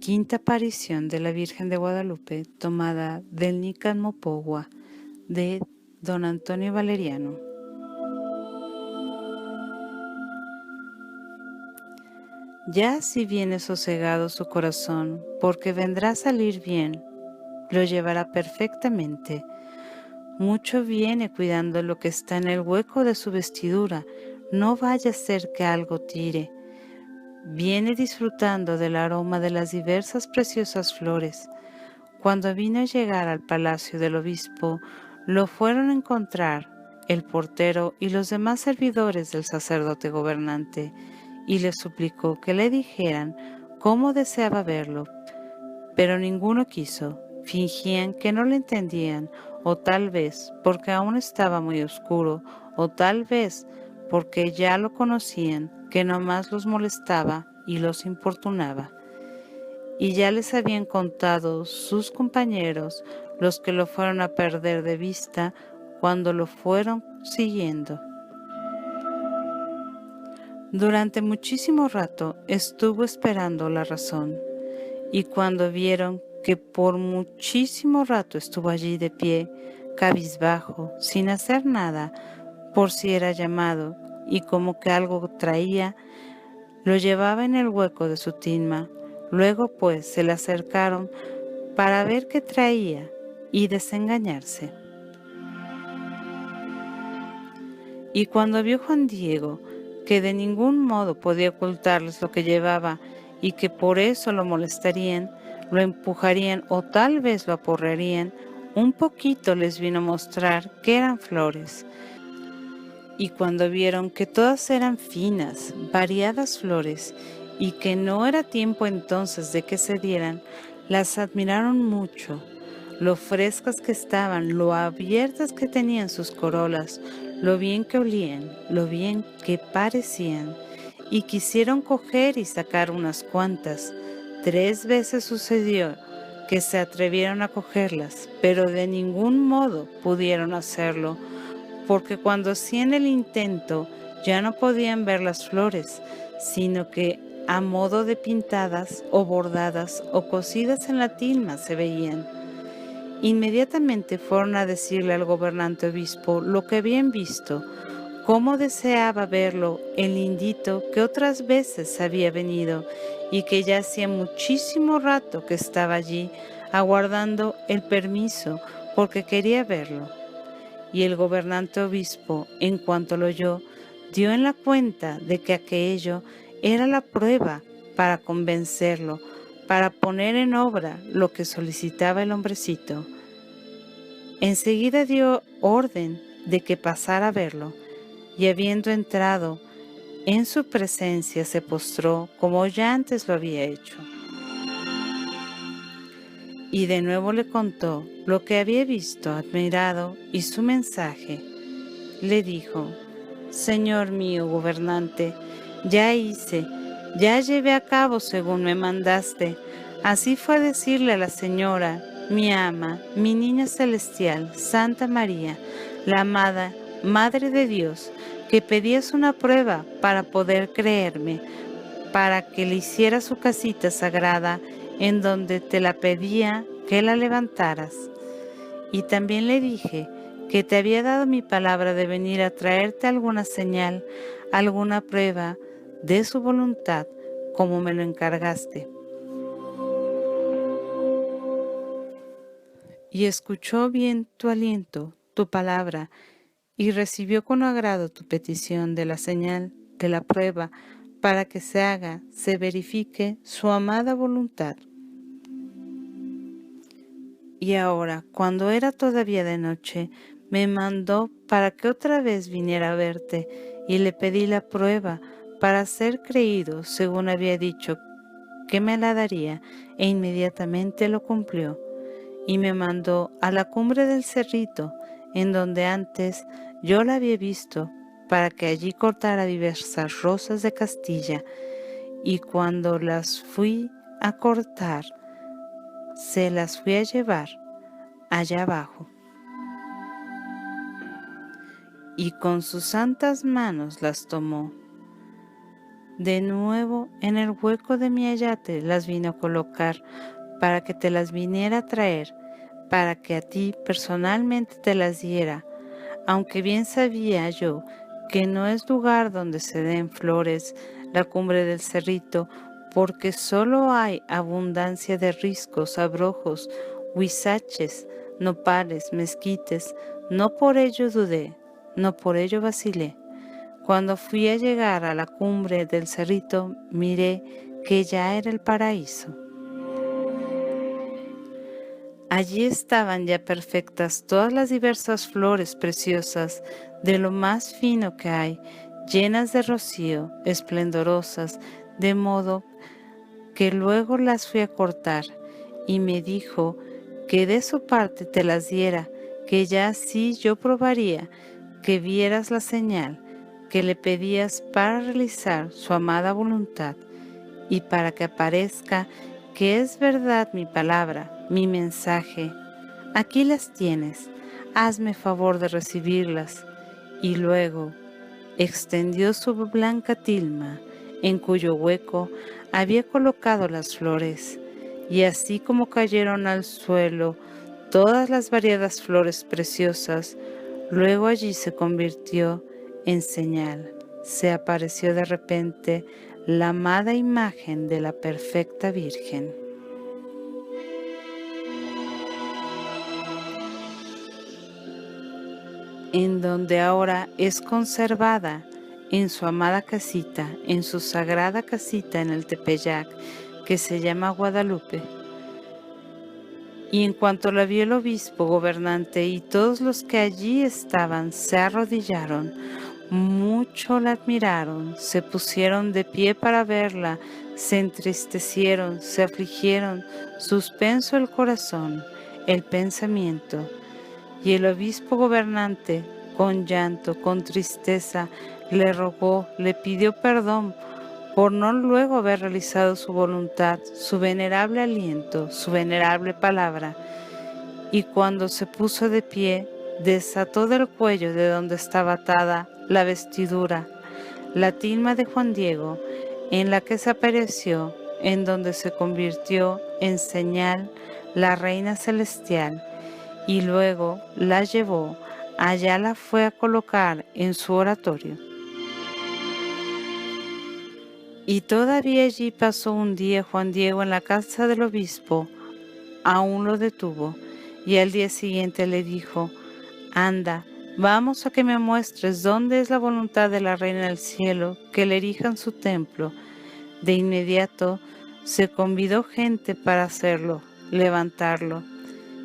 Quinta aparición de la Virgen de Guadalupe tomada del Nican Mopogua de don Antonio Valeriano. Ya si viene sosegado su corazón, porque vendrá a salir bien, lo llevará perfectamente. Mucho viene cuidando lo que está en el hueco de su vestidura, no vaya a ser que algo tire. Viene disfrutando del aroma de las diversas preciosas flores. Cuando vino a llegar al palacio del obispo, lo fueron a encontrar el portero y los demás servidores del sacerdote gobernante, y le suplicó que le dijeran cómo deseaba verlo, pero ninguno quiso. Fingían que no le entendían, o tal vez porque aún estaba muy oscuro, o tal vez porque ya lo conocían, que nomás los molestaba y los importunaba. Y ya les habían contado sus compañeros, los que lo fueron a perder de vista cuando lo fueron siguiendo. Durante muchísimo rato estuvo esperando la razón, y cuando vieron que por muchísimo rato estuvo allí de pie, cabizbajo, sin hacer nada, por si era llamado, y como que algo traía, lo llevaba en el hueco de su tilma. Luego pues se le acercaron para ver qué traía y desengañarse. Y cuando vio Juan Diego que de ningún modo podía ocultarles lo que llevaba y que por eso lo molestarían, lo empujarían o tal vez lo aporrearían, un poquito les vino a mostrar que eran flores. Y cuando vieron que todas eran finas, variadas flores, y que no era tiempo entonces de que se dieran, las admiraron mucho, lo frescas que estaban, lo abiertas que tenían sus corolas, lo bien que olían, lo bien que parecían, y quisieron coger y sacar unas cuantas. 3 veces sucedió que se atrevieron a cogerlas, pero de ningún modo pudieron hacerlo, porque cuando hacían el intento ya no podían ver las flores, sino que a modo de pintadas o bordadas o cosidas en la tilma se veían. Inmediatamente fueron a decirle al gobernante obispo lo que habían visto, cómo deseaba verlo el lindito que otras veces había venido y que ya hacía muchísimo rato que estaba allí aguardando el permiso porque quería verlo. Y el gobernante obispo, en cuanto lo oyó, dio en la cuenta de que aquello era la prueba para convencerlo, para poner en obra lo que solicitaba el hombrecito. Enseguida dio orden de que pasara a verlo, y habiendo entrado en su presencia se postró como ya antes lo había hecho. Y de nuevo le contó lo que había visto, admirado, y su mensaje. Le dijo: Señor mío gobernante, ya hice, ya llevé a cabo según me mandaste. Así fue a decirle a la señora, mi ama, mi niña celestial, Santa María, la amada Madre de Dios, que pedías una prueba para poder creerme, para que le hiciera su casita sagrada, en donde te la pedía que la levantaras. Y también le dije que te había dado mi palabra de venir a traerte alguna señal, alguna prueba de su voluntad, como me lo encargaste. Y escuchó bien tu aliento, tu palabra, y recibió con agrado tu petición de la señal, de la prueba, para que se haga, se verifique su amada voluntad. Y ahora, cuando era todavía de noche, me mandó para que otra vez viniera a verte, y le pedí la prueba para ser creído, según había dicho que me la daría, e inmediatamente lo cumplió. Y me mandó a la cumbre del cerrito, en donde antes yo la había visto, para que allí cortara diversas rosas de Castilla, y cuando las fui a cortar, se las fui a llevar allá abajo. Y con sus santas manos las tomó, De nuevo, en el hueco de mi ayate las vino a colocar, para que te las viniera a traer, para que a ti personalmente te las diera, aunque bien sabía yo que no es lugar donde se den flores la cumbre del cerrito, porque solo hay abundancia de riscos, abrojos, huizaches, nopales, mezquites. No por ello dudé, no por ello vacilé. Cuando fui a llegar a la cumbre del cerrito, miré que ya era el paraíso. Allí estaban ya perfectas todas las diversas flores preciosas, de lo más fino que hay, llenas de rocío, esplendorosas, de modo que luego las fui a cortar, y me dijo que de su parte te las diera, que ya así yo probaría, que vieras la señal que le pedías para realizar su amada voluntad, y para que aparezca que es verdad mi palabra, mi mensaje. Aquí las tienes, hazme favor de recibirlas. Y luego extendió su blanca tilma, en cuyo hueco había colocado las flores, y así como cayeron al suelo todas las variadas flores preciosas, luego allí se convirtió en señal, se apareció de repente la amada imagen de la perfecta Virgen. En donde ahora es conservada en su amada casita, en su sagrada casita en el Tepeyac, que se llama Guadalupe. Y en cuanto la vio el obispo gobernante y todos los que allí estaban, se arrodillaron, mucho la admiraron, se pusieron de pie para verla, se entristecieron, se afligieron, suspenso el corazón, el pensamiento. Y el obispo gobernante, con llanto, con tristeza, le rogó, le pidió perdón por no luego haber realizado su voluntad, su venerable aliento, su venerable palabra. Y cuando se puso de pie, desató del cuello de donde estaba atada la vestidura, la tilma de Juan Diego, en la que se apareció, en donde se convirtió en señal la reina celestial, y luego la llevó, allá la fue a colocar en su oratorio. Y todavía allí pasó un día Juan Diego en la casa del obispo, aún lo detuvo, y al día siguiente le dijo: anda, vamos a que me muestres dónde es la voluntad de la Reina del Cielo, que le erijan su templo. De inmediato se convidó gente para hacerlo, levantarlo.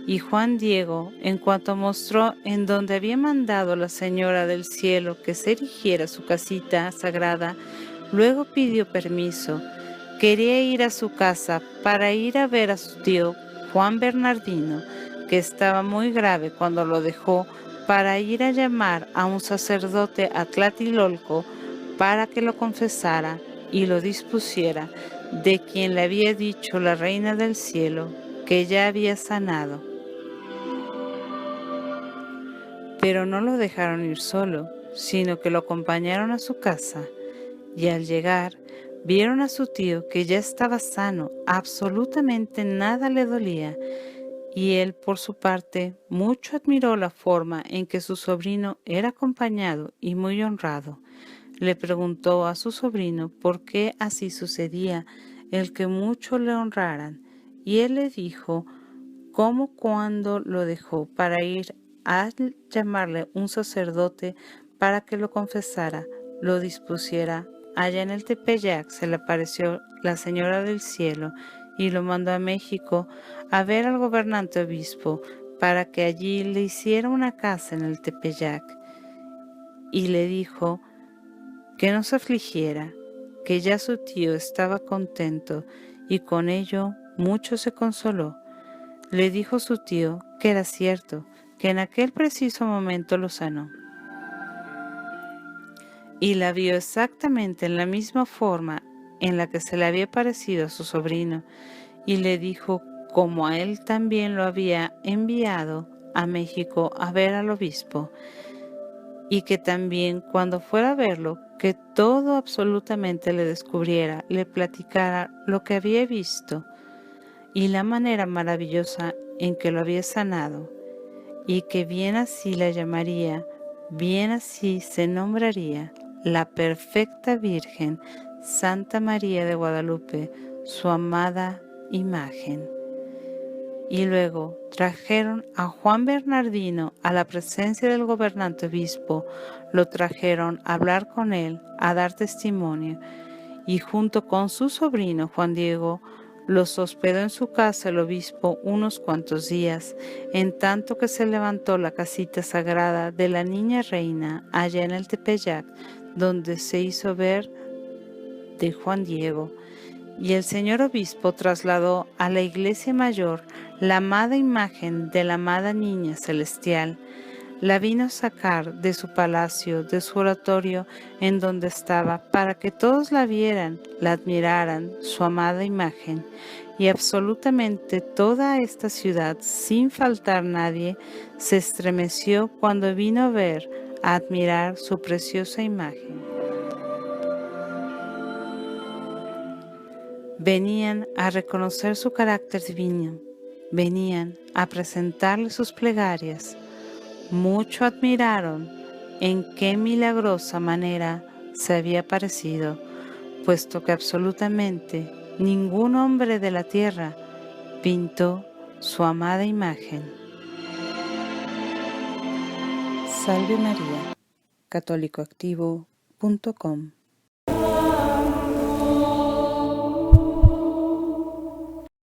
Y Juan Diego, en cuanto mostró en donde había mandado la Señora del Cielo que se erigiera su casita sagrada, luego pidió permiso. Quería ir a su casa para ir a ver a su tío Juan Bernardino, que estaba muy grave cuando lo dejó, para ir a llamar a un sacerdote a Tlatilolco para que lo confesara y lo dispusiera, de quien le había dicho la Reina del Cielo que ya había sanado. Pero no lo dejaron ir solo, sino que lo acompañaron a su casa, y al llegar vieron a su tío que ya estaba sano, absolutamente nada le dolía, y él por su parte mucho admiró la forma en que su sobrino era acompañado y muy honrado. Le preguntó a su sobrino por qué así sucedía el que mucho le honraran, y él le dijo cómo cuando lo dejó para ir a llamarle un sacerdote para que lo confesara, lo dispusiera. Allá en el Tepeyac se le apareció la Señora del Cielo y lo mandó a México a ver al gobernante obispo para que allí le hiciera una casa en el Tepeyac. Y le dijo que no se afligiera, que ya su tío estaba contento, y con ello mucho se consoló. Le dijo su tío que era cierto, que en aquel preciso momento lo sanó. Y la vio exactamente en la misma forma en la que se le había parecido a su sobrino, y le dijo como a él también lo había enviado a México a ver al obispo. y que también cuando fuera a verlo, que todo absolutamente le descubriera, le platicara lo que había visto y la manera maravillosa en que lo había sanado, y que bien así la llamaría, bien así se nombraría la perfecta Virgen, Santa María de Guadalupe, su amada imagen. Y luego trajeron a Juan Bernardino a la presencia del gobernante obispo, lo trajeron a hablar con él, a dar testimonio, y junto con su sobrino Juan Diego, los hospedó en su casa el obispo unos cuantos días, en tanto que se levantó la casita sagrada de la niña reina allá en el Tepeyac, donde se hizo ver de Juan Diego. Y el señor obispo trasladó a la iglesia mayor la amada imagen de la amada niña celestial. La vino a sacar de su palacio, de su oratorio en donde estaba, para que todos la vieran, la admiraran, su amada imagen. Y absolutamente toda esta ciudad, sin faltar nadie, se estremeció cuando vino a ver, a admirar su preciosa imagen. Venían a reconocer su carácter divino, venían a presentarle sus plegarias. Mucho admiraron en qué milagrosa manera se había aparecido, puesto que absolutamente ningún hombre de la tierra pintó su amada imagen. Salve María, católicoactivo.com